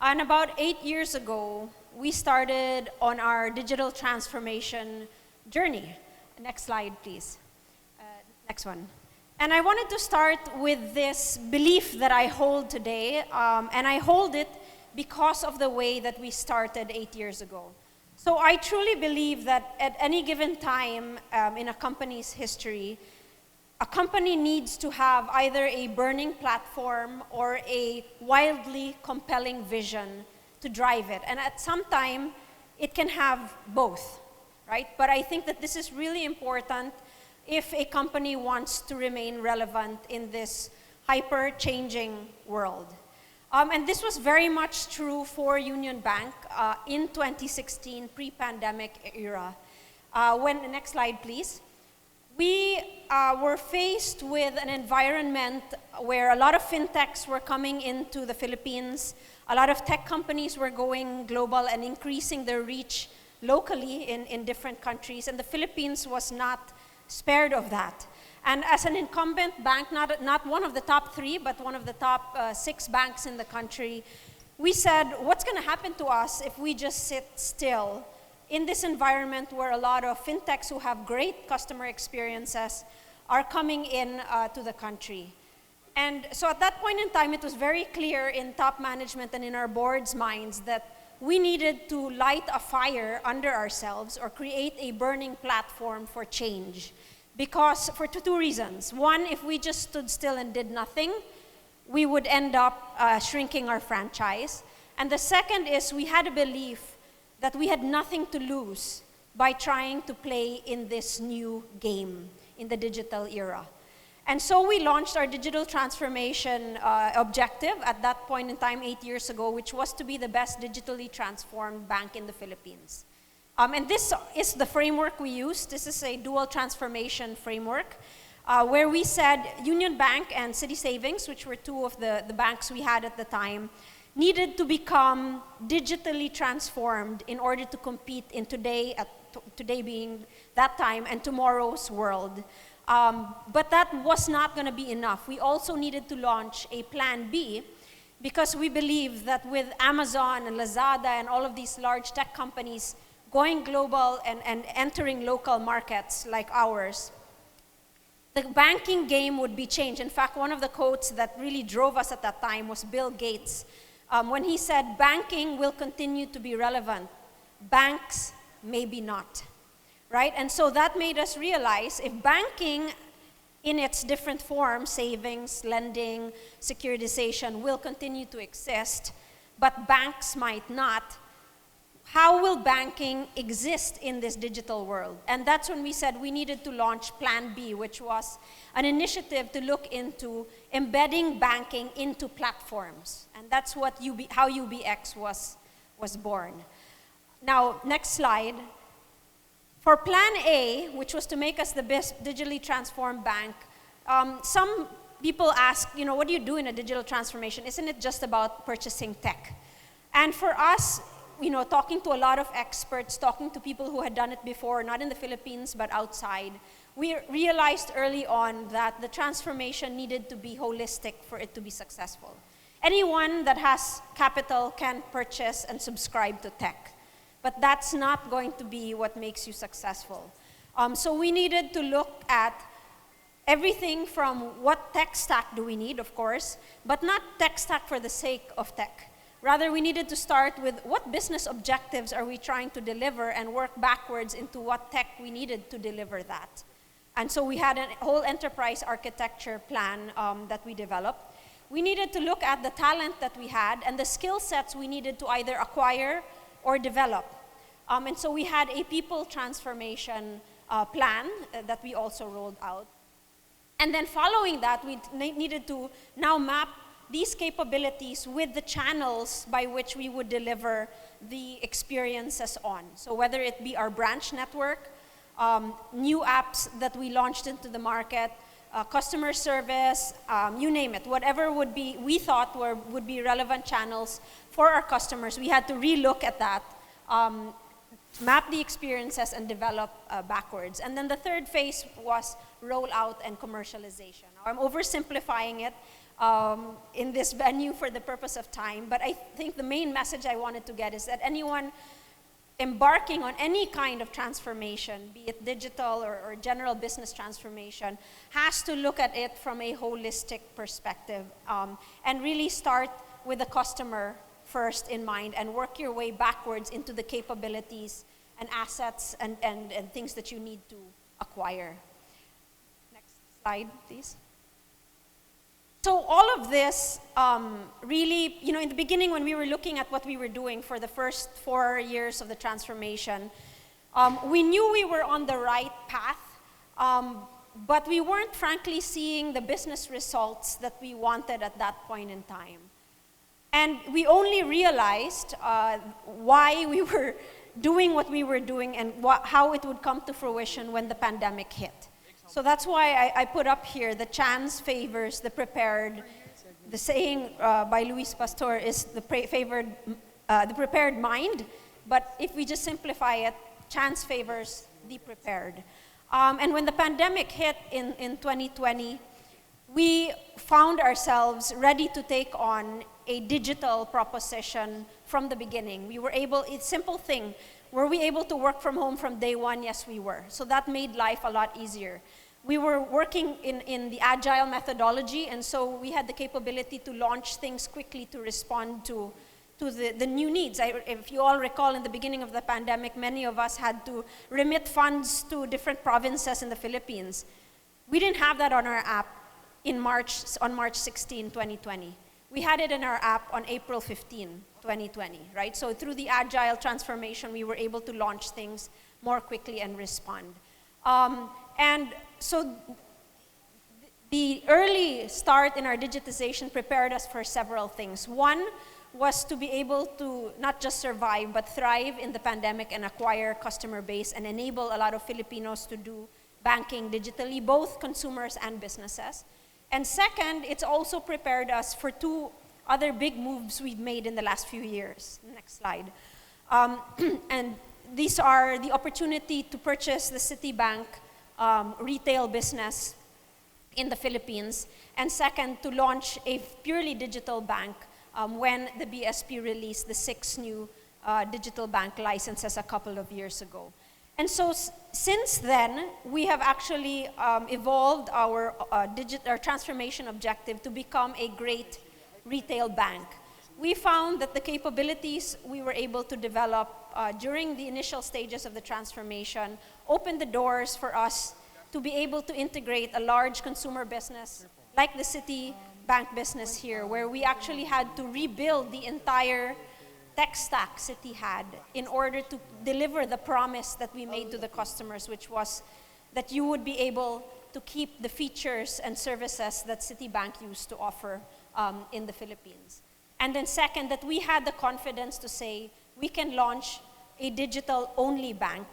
And about 8 years ago, we started on our digital transformation journey. Next slide, please. Next one. And I wanted to start with this belief that I hold today, and I hold it because of the way that we started 8 years ago. So I truly believe that at any given time in a company's history, a company needs to have either a burning platform or a wildly compelling vision to drive it. And at some time, it can have both, right? But I think that this is really important if a company wants to remain relevant in this hyper-changing world. And this was very much true for UnionBank in 2016, pre-pandemic era. Next slide, please. We were faced with an environment where a lot of fintechs were coming into the Philippines. A lot of tech companies were going global and increasing their reach locally in different countries. And the Philippines was not spared of that. And as an incumbent bank, not one of the top 3, but one of the top 6 banks in the country, we said, what's going to happen to us if we just sit still in this environment where a lot of fintechs who have great customer experiences are coming in to the country? And so at that point in time, it was very clear in top management and in our board's minds that we needed to light a fire under ourselves or create a burning platform for change. Because for two reasons. One, if we just stood still and did nothing, we would end up shrinking our franchise. And the second is we had a belief that we had nothing to lose by trying to play in this new game in the digital era. And so we launched our digital transformation objective at that point in time 8 years ago, which was to be the best digitally transformed bank in the Philippines. And this is the framework we used. This is a dual transformation framework where we said UnionBank and City Savings, which were 2 of the banks we had at the time, needed to become digitally transformed in order to compete in today being that time and tomorrow's world. But that was not going to be enough. We also needed to launch a plan B because we believe that with Amazon and Lazada and all of these large tech companies going global and entering local markets like ours, the banking game would be changed. In fact, one of the quotes that really drove us at that time was Bill Gates when he said, banking will continue to be relevant. Banks, maybe not. Right? And so that made us realize if banking in its different forms, savings, lending, securitization, will continue to exist, but banks might not, how will banking exist in this digital world? And that's when we said we needed to launch Plan B, which was an initiative to look into embedding banking into platforms. And that's what how UBX was born. Now, next slide. For Plan A, which was to make us the best digitally transformed bank, some people ask, what do you do in a digital transformation? Isn't it just about purchasing tech? And for us, talking to a lot of experts, talking to people who had done it before, not in the Philippines, but outside, we realized early on that the transformation needed to be holistic for it to be successful. Anyone that has capital can purchase and subscribe to tech. But that's not going to be what makes you successful. So we needed to look at everything from what tech stack do we need, of course, but not tech stack for the sake of tech. Rather, we needed to start with what business objectives are we trying to deliver and work backwards into what tech we needed to deliver that. And so we had a whole enterprise architecture plan that we developed. We needed to look at the talent that we had and the skill sets we needed to either acquire or develop. And so we had a people transformation plan that we also rolled out. And then following that, we needed to now map these capabilities with the channels by which we would deliver the experiences on. So whether it be our branch network, new apps that we launched into the market, customer service, you name it, whatever we thought would be relevant channels for our customers, we had to relook at that, map the experiences and develop backwards. And then the third phase was rollout and commercialization. Now, I'm oversimplifying it, in this venue for the purpose of time. But I think the main message I wanted to get is that anyone embarking on any kind of transformation, be it digital or general business transformation, has to look at it from a holistic perspective and really start with the customer first in mind and work your way backwards into the capabilities and assets and things that you need to acquire. Next slide, please. So all of this really, in the beginning when we were looking at what we were doing for the first 4 years of the transformation, we knew we were on the right path, but we weren't frankly seeing the business results that we wanted at that point in time. And we only realized why we were doing what we were doing and how it would come to fruition when the pandemic hit. So that's why I put up here the chance favors the prepared. The saying by Luis Pastor is the prepared mind, but if we just simplify it, chance favors the prepared. And when the pandemic hit in 2020, we found ourselves ready to take on a digital proposition from the beginning. We were able, it's a simple thing, were we able to work from home from day one? Yes, we were. So that made life a lot easier. We were working in the agile methodology, and so we had the capability to launch things quickly to respond to the new needs. If you all recall, in the beginning of the pandemic, many of us had to remit funds to different provinces in the Philippines. We didn't have that on our app on March 16, 2020. We had it in our app on April 15, 2020, right? So through the agile transformation, we were able to launch things more quickly and respond. And so the early start in our digitization prepared us for several things. One was to be able to not just survive, but thrive in the pandemic and acquire customer base and enable a lot of Filipinos to do banking digitally, both consumers and businesses. And second, it's also prepared us for two other big moves we've made in the last few years. Next slide. And these are the opportunity to purchase the Citibank retail business in the Philippines, and second, to launch a purely digital bank when the BSP released the 6 new digital bank licenses a couple of years ago. And so since then, we have actually evolved our transformation objective to become a great retail bank. We found that the capabilities we were able to develop during the initial stages of the transformation opened the doors for us to be able to integrate a large consumer business like the Citibank business here, where we actually had to rebuild the entire tech stack Citi had in order to deliver the promise that we made to the customers, which was that you would be able to keep the features and services that Citibank used to offer in the Philippines. And then second, that we had the confidence to say we can launch a digital-only bank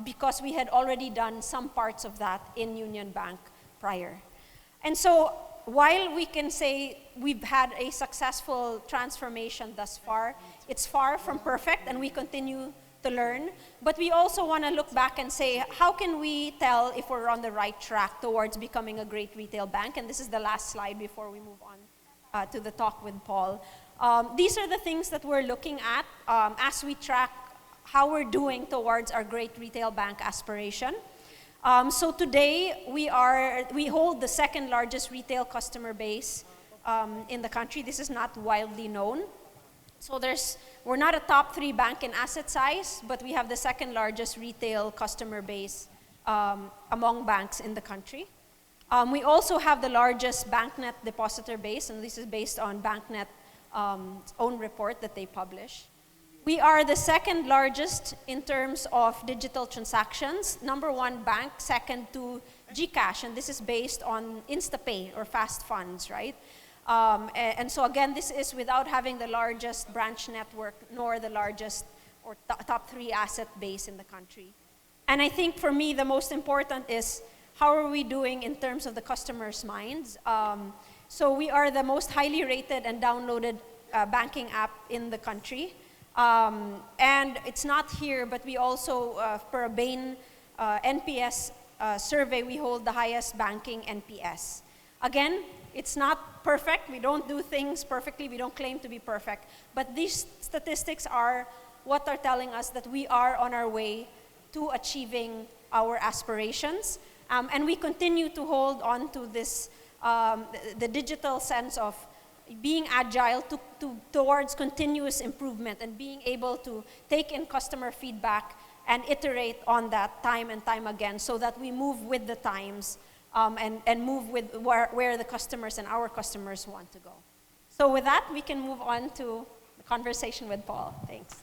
because we had already done some parts of that in UnionBank prior. And so while we can say we've had a successful transformation thus far, it's far from perfect and we continue to learn. But we also want to look back and say, how can we tell if we're on the right track towards becoming a great retail bank? And this is the last slide before we move on to the talk with Paul. These are the things that we're looking at as we track how we're doing towards our great retail bank aspiration. So today, we hold the second largest retail customer base in the country. This is not widely known. So we're not a top 3 bank in asset size, but we have the second largest retail customer base among banks in the country. We also have the largest BankNet depositor base, and this is based on BankNet's own report that they publish. We are the second largest in terms of digital transactions, number 1 bank, second to GCash, and this is based on InstaPay or fast funds, right? And so again, this is without having the largest branch network nor the largest or top 3 asset base in the country. And I think for me, the most important is how are we doing in terms of the customer's minds? So we are the most highly rated and downloaded banking app in the country. And it's not here, but we also, per a Bain NPS survey, we hold the highest banking NPS. Again, It's not perfect. We don't do things perfectly. We don't claim to be perfect. But these statistics are what are telling us that we are on our way to achieving our aspirations. And we continue to hold on to this, the digital sense of being agile towards continuous improvement and being able to take in customer feedback and iterate on that time and time again so that we move with the times and move with where the customers and our customers want to go. So with that, we can move on to the conversation with Paul. Thanks.